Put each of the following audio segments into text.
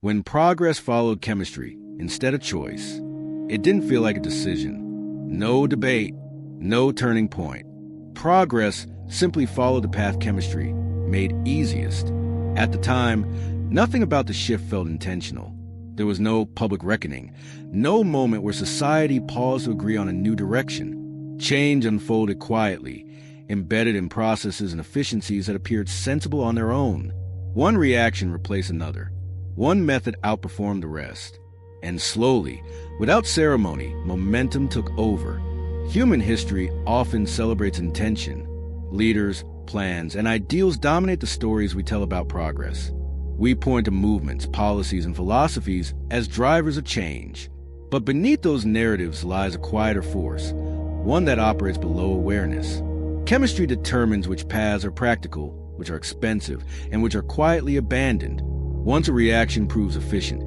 When progress followed chemistry instead of choice, it didn't feel like a decision. No debate, no turning point. Progress simply followed the path chemistry made easiest. At the time, nothing about the shift felt intentional. There was no public reckoning, no moment where society paused to agree on a new direction. Change unfolded quietly, embedded in processes and efficiencies that appeared sensible on their own. One reaction replaced another. One method outperformed the rest. And slowly, without ceremony, momentum took over. Human history often celebrates intention. Leaders, plans, and ideals dominate the stories we tell about progress. We point to movements, policies, and philosophies as drivers of change. But beneath those narratives lies a quieter force, one that operates below awareness. Chemistry determines which paths are practical, which are expensive, and which are quietly abandoned. Once a reaction proves efficient,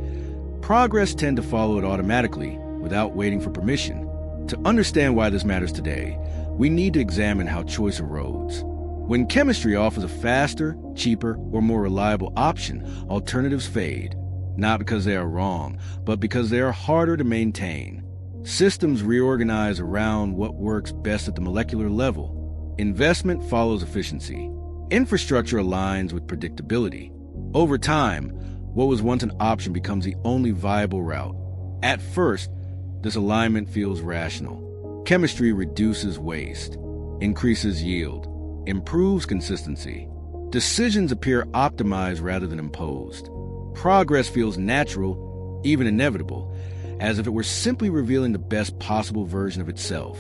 progress tends to follow it automatically, without waiting for permission. To understand why this matters today, we need to examine how choice erodes. When chemistry offers a faster, cheaper, or more reliable option, alternatives fade, not because they are wrong, but because they are harder to maintain. Systems reorganize around what works best at the molecular level. Investment follows efficiency. Infrastructure aligns with predictability. Over time, what was once an option becomes the only viable route. At first, this alignment feels rational. Chemistry reduces waste, increases yield, improves consistency. Decisions appear optimized rather than imposed. Progress feels natural, even inevitable, as if it were simply revealing the best possible version of itself.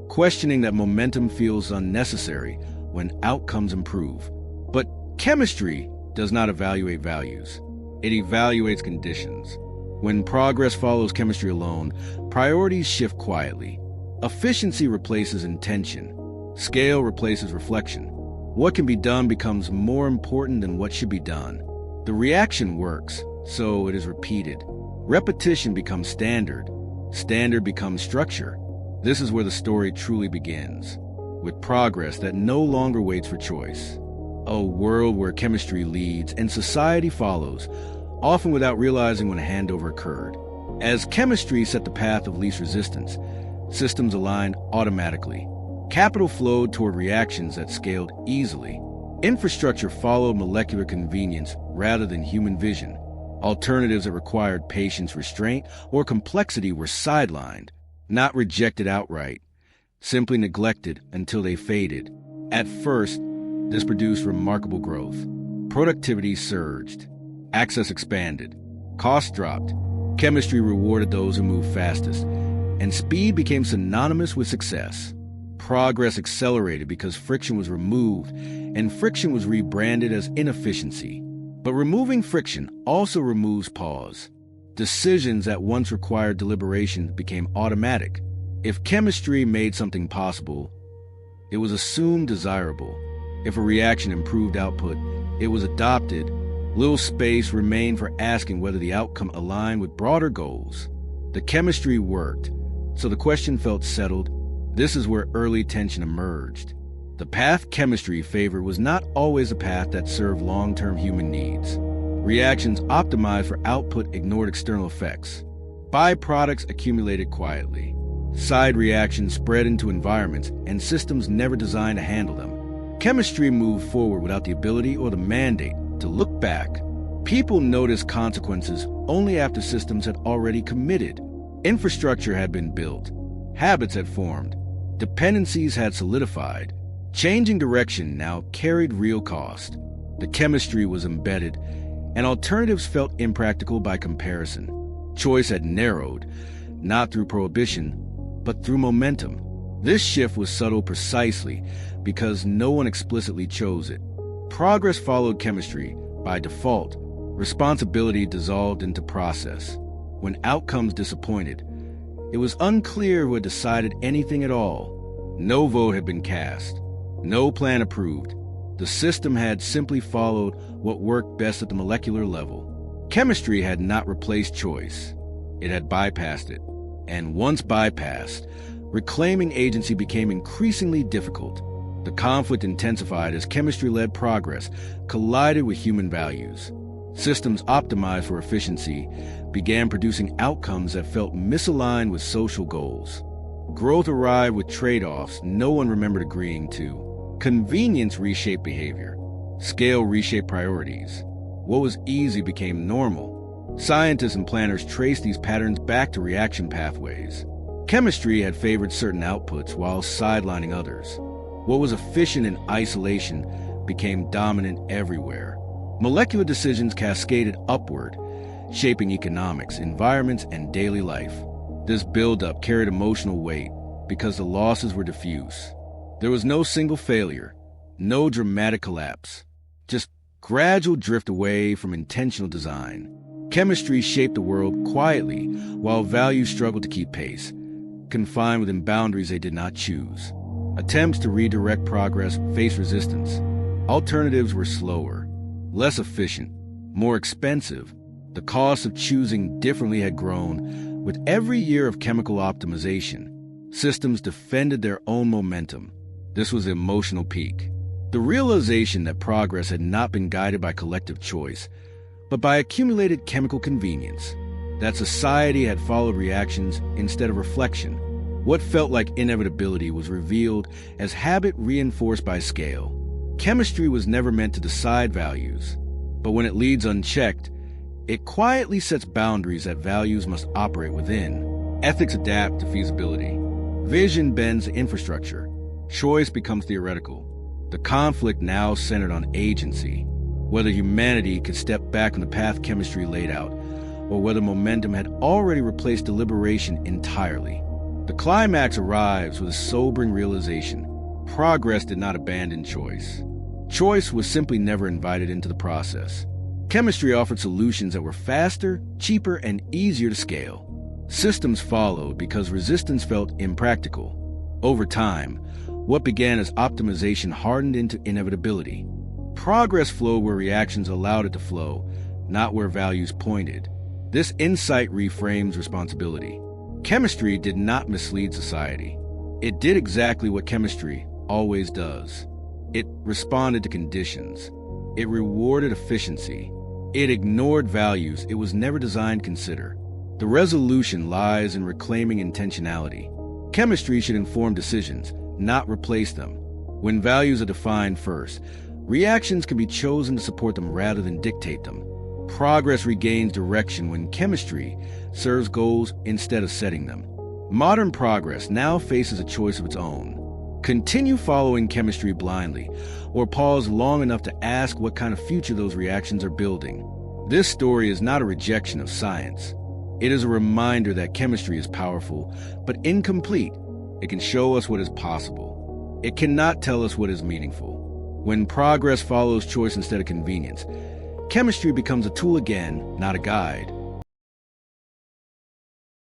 Questioning that momentum feels unnecessary when outcomes improve. But chemistry does not evaluate values. It evaluates conditions. When progress follows chemistry alone, priorities shift quietly. Efficiency replaces intention. Scale replaces reflection. What can be done becomes more important than what should be done. The reaction works, so it is repeated. Repetition becomes standard. Standard becomes structure. This is where the story truly begins, with progress that no longer waits for choice. A world where chemistry leads and society follows, often without realizing when a handover occurred. As chemistry set the path of least resistance, systems aligned automatically. Capital flowed toward reactions that scaled easily. Infrastructure followed molecular convenience rather than human vision. Alternatives that required patience, restraint, or complexity were sidelined, not rejected outright, simply neglected until they faded. At first, this produced remarkable growth. Productivity surged. Access expanded. Costs dropped. Chemistry rewarded those who moved fastest. And speed became synonymous with success. Progress accelerated because friction was removed, and friction was rebranded as inefficiency. But removing friction also removes pause. Decisions that once required deliberation became automatic. If chemistry made something possible, it was assumed desirable. If a reaction improved output, it was adopted. Little space remained for asking whether the outcome aligned with broader goals. The chemistry worked, so the question felt settled. This is where early tension emerged. The path chemistry favored was not always a path that served long-term human needs. Reactions optimized for output ignored external effects. Byproducts accumulated quietly. Side reactions spread into environments, and systems never designed to handle them. Chemistry moved forward without the ability or the mandate to look back. People noticed consequences only after systems had already committed. Infrastructure had been built. Habits had formed. Dependencies had solidified. Changing direction now carried real cost. The chemistry was embedded, and alternatives felt impractical by comparison. Choice had narrowed, not through prohibition, but through momentum. This shift was subtle precisely because no one explicitly chose it. Progress followed chemistry by default. Responsibility dissolved into process. When outcomes disappointed, it was unclear who had decided anything at all. No vote had been cast. No plan approved. The system had simply followed what worked best at the molecular level. Chemistry had not replaced choice. It had bypassed it. And once bypassed, reclaiming agency became increasingly difficult. The conflict intensified as chemistry-led progress collided with human values. Systems optimized for efficiency began producing outcomes that felt misaligned with social goals. Growth arrived with trade-offs no one remembered agreeing to. Convenience reshaped behavior. Scale reshaped priorities. What was easy became normal. Scientists and planners traced these patterns back to reaction pathways. Chemistry had favored certain outputs while sidelining others. What was efficient in isolation became dominant everywhere. Molecular decisions cascaded upward, shaping economics, environments, and daily life. This buildup carried emotional weight because the losses were diffuse. There was no single failure, no dramatic collapse, just gradual drift away from intentional design. Chemistry shaped the world quietly while values struggled to keep pace, confined within boundaries they did not choose. Attempts to redirect progress faced resistance. Alternatives were slower, less efficient, more expensive. The cost of choosing differently had grown with every year of chemical optimization. Systems defended their own momentum. This was the emotional peak. The realization that progress had not been guided by collective choice, but by accumulated chemical convenience. That society had followed reactions instead of reflection. What felt like inevitability was revealed as habit reinforced by scale. Chemistry was never meant to decide values, but when it leads unchecked, it quietly sets boundaries that values must operate within. Ethics adapt to feasibility. Vision bends infrastructure. Choice becomes theoretical. The conflict now centered on agency, whether humanity could step back on the path chemistry laid out, or whether momentum had already replaced deliberation entirely. The climax arrives with a sobering realization. Progress did not abandon choice. Choice was simply never invited into the process. Chemistry offered solutions that were faster, cheaper, and easier to scale. Systems followed because resistance felt impractical. Over time, what began as optimization hardened into inevitability. Progress flowed where reactions allowed it to flow, not where values pointed. This insight reframes responsibility. Chemistry did not mislead society. It did exactly what chemistry always does. It responded to conditions. It rewarded efficiency. It ignored values it was never designed to consider. The resolution lies in reclaiming intentionality. Chemistry should inform decisions, not replace them. When values are defined first, reactions can be chosen to support them rather than dictate them. Progress regains direction when chemistry serves goals instead of setting them. Modern progress now faces a choice of its own. Continue following chemistry blindly, or pause long enough to ask what kind of future those reactions are building. This story is not a rejection of science. It is a reminder that chemistry is powerful, but incomplete. It can show us what is possible. It cannot tell us what is meaningful. When progress follows choice instead of convenience, chemistry becomes a tool again, not a guide.